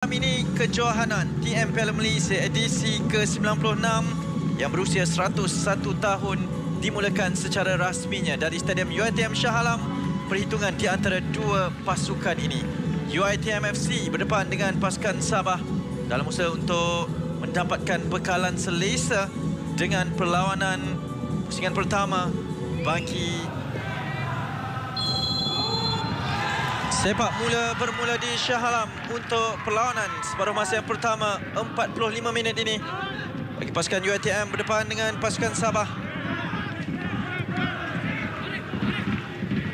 Ini kejohanan TM Piala Malaysia edisi ke-96 yang berusia 101 tahun dimulakan secara rasminya dari Stadium UiTM Shah Alam. Perhitungan di antara dua pasukan ini, UiTM FC berdepan dengan pasukan Sabah dalam usaha untuk mendapatkan bekalan selesa dengan perlawanan pusingan pertama bagi sepak mula bermula di Shah Alam untuk perlawanan separuh masa yang pertama 45 minit ini bagi pasukan UiTM berdepan dengan pasukan Sabah.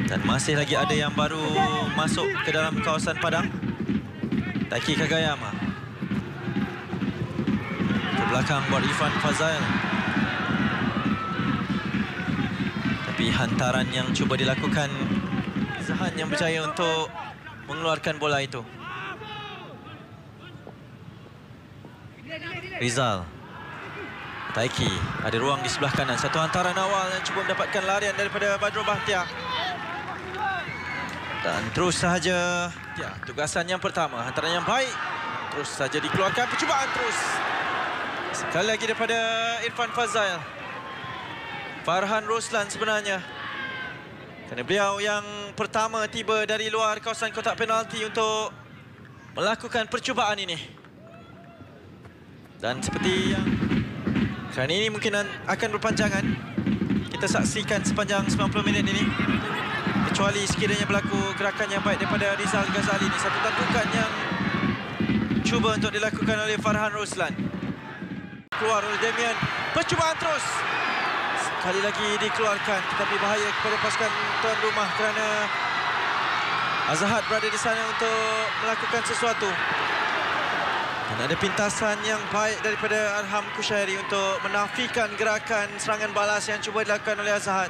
Dan masih lagi ada yang baru masuk ke dalam kawasan padang. Taiki Kagayama ke belakang buat Irfan Fazail. Tapi hantaran yang cuba dilakukan Zahan yang berjaya untuk mengeluarkan bola itu. Rizal, Taiki, ada ruang di sebelah kanan. Satu hantaran awal yang cuba mendapatkan larian daripada Badrul Bahtiar. Dan terus sahaja, ya, tugasan yang pertama, hantaran yang baik. Terus saja dikeluarkan, percubaan terus. Sekali lagi daripada Irfan Fazail. Farhan Roslan sebenarnya, kerana beliau yang pertama tiba dari luar kawasan kotak penalti untuk melakukan percubaan ini. Dan seperti yang kerana ini mungkin akan berpanjangan, kita saksikan sepanjang 90 minit ini. Kecuali sekiranya berlaku gerakan yang baik daripada Rizal Ghazali ini. Satu tandukan yang cuba untuk dilakukan oleh Farhan Roslan. Keluar oleh Damian, percubaan terus. Sekali lagi dikeluarkan, tetapi bahaya kepada pasukan tuan rumah kerana Azhar berada di sana untuk melakukan sesuatu. Dan ada pintasan yang baik daripada Arham Kushairi untuk menafikan gerakan serangan balas yang cuba dilakukan oleh Azhar.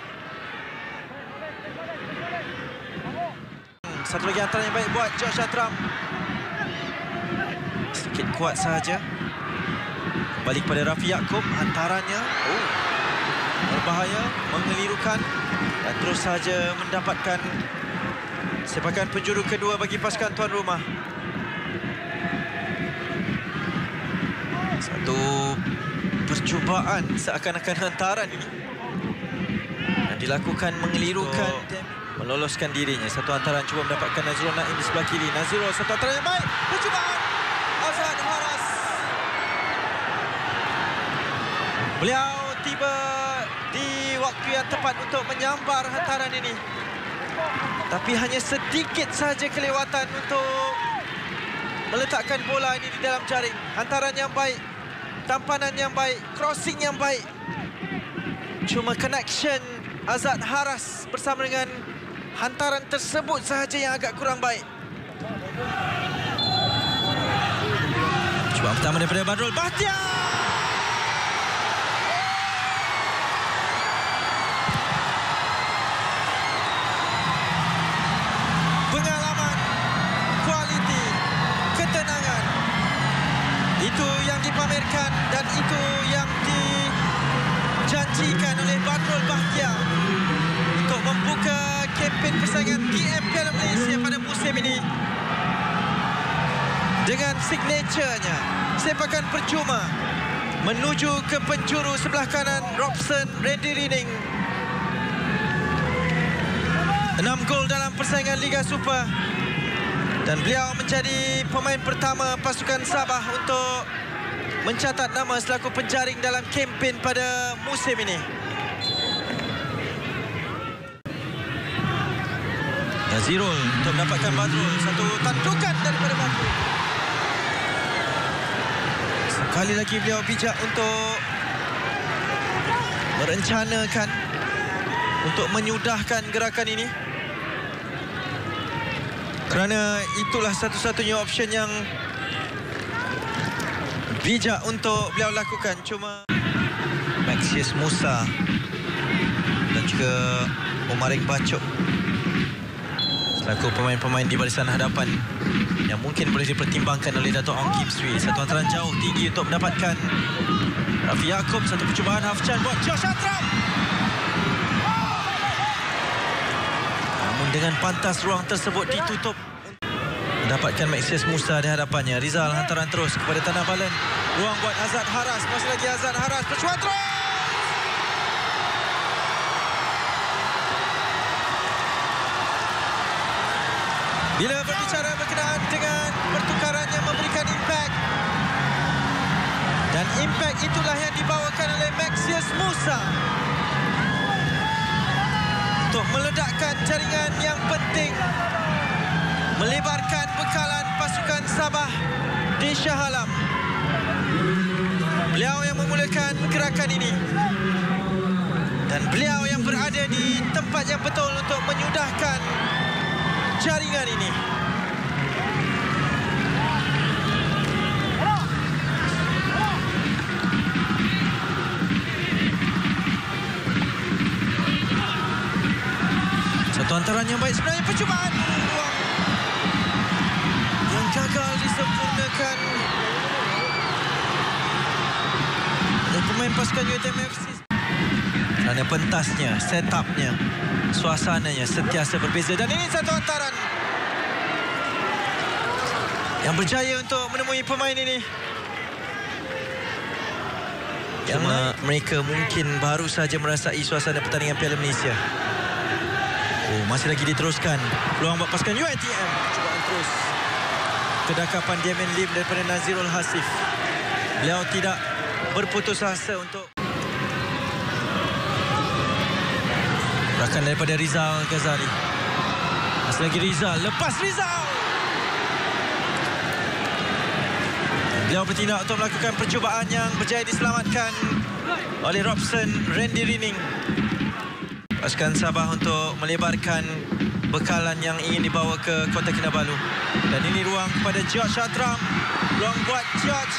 Satu lagi hantaran yang baik buat Josh Atram. Sedikit kuat sahaja. Kembali kepada Rafi Yaakob, hantarannya berbahaya, mengelirukan dan terus saja mendapatkan sepakan penjuru kedua bagi pasukan tuan rumah. Satu percubaan seakan-akan hantaran ini dan dilakukan mengelirukan, meloloskan dirinya. Satu hantaran cuba mendapatkan Nazrul Naim di sebelah kiri. Nazrul, satu hantaran yang baik, percubaan Azhar Haras. Beliau tiba di waktu yang tepat untuk menyambar hantaran ini. Tapi hanya sedikit saja kelewatan untuk meletakkan bola ini di dalam jaring. Hantaran yang baik, tampanan yang baik, crossing yang baik. Cuma connection Azhar Haras bersama dengan hantaran tersebut sahaja yang agak kurang baik. Cuba pertama daripada Badrul Bahtiar. Pengalaman, kualiti, ketenangan, itu yang dipamerkan dan itu yang dijanjikan oleh Badrul Bahtiar untuk membuka kempen persaingan TM Piala Malaysia pada musim ini dengan signaturenya sepakan percuma menuju ke penjuru sebelah kanan Robson Randy Rining. 6 gol dalam persaingan Liga Super dan beliau menjadi pemain pertama pasukan Sabah untuk mencatat nama selaku penjaring dalam kempen pada musim ini. Nazirul untuk mendapatkan Badrul, satu tandukan daripada Badrul. Sekali lagi beliau bijak untuk merencanakan, untuk menyudahkan gerakan ini. Kerana itulah satu-satunya option yang bijak untuk beliau lakukan. Cuma Maxius Musa dan juga Omaring Bacok selaku pemain-pemain di barisan hadapan yang mungkin boleh dipertimbangkan oleh Dato' Ong Kim Swee. Satu hantaran jauh tinggi untuk mendapatkan Rafi Yaakob. Satu percubaan Hafchan buat Josh Atram. Namun dengan pantas ruang tersebut ditutup. Mendapatkan Maxius Musa di hadapannya. Rizal hantaran terus kepada Tanah Balen. Ruang buat Azad Haras. Masih lagi Azad Haras. Peluang terus. Bila berbicara berkenaan dengan pertukaran yang memberikan impact. Dan impact itulah yang dibawakan oleh Maxius Musa. Untuk meledakkan jaringan yang penting. Melebarkan bekalan pasukan Sabah di Shah Alam. Beliau yang memulakan gerakan ini. Dan beliau yang berada di tempat yang betul untuk menyudahkan jaringan ini. Satu hantaran yang baik sebenarnya, percubaan ruang yang gagal disempurnakan oleh pemain pasukan UiTM FC. Kerana pentasnya, setupnya, suasananya sentiasa berbeza. Dan ini satu hantaran yang berjaya untuk menemui pemain ini. Yang mereka mungkin baru saja merasai suasana pertandingan Piala Malaysia. Oh, masih lagi diteruskan. Peluang buat pasukan UiTM. Cubaan terus. Kedakapan Damian Lim daripada Nazirul Hasif. Beliau tidak berputus asa untuk rakan daripada Rizal Ghazali. Masih lagi Rizal. Lepas Rizal. Beliau bertindak untuk melakukan percubaan yang berjaya diselamatkan oleh Robson Randy Rining. Pasukan Sabah untuk melebarkan bekalan yang ingin dibawa ke Kota Kinabalu. Dan ini ruang kepada George Atram. Ruang buat George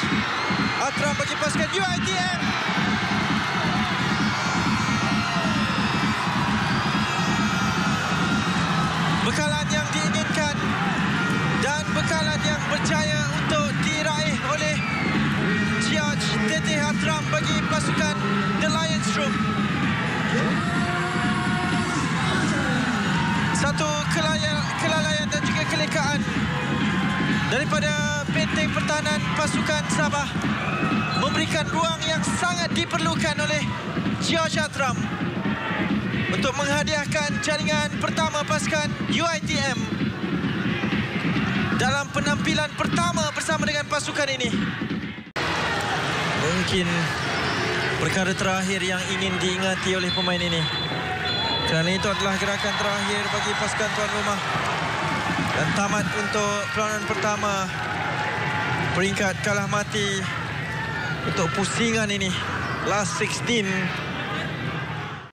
Atram bagi pasukan UiTM. Bekalan yang diinginkan dan bekalan yang berjaya untuk diraih oleh George Tete Atram bagi pasukan The Lions Room. Satu kelalaian dan juga kelekaan daripada benteng pertahanan pasukan Sabah memberikan ruang yang sangat diperlukan oleh George Atram untuk menghadiahkan jaringan pertama pasukan UiTM dalam penampilan pertama bersama dengan pasukan ini. Mungkin perkara terakhir yang ingin diingati oleh pemain ini. Kerana itu adalah gerakan terakhir bagi pasukan tuan rumah. Dan tamat untuk perlawanan pertama. Peringkat kalah mati untuk pusingan ini. Last 16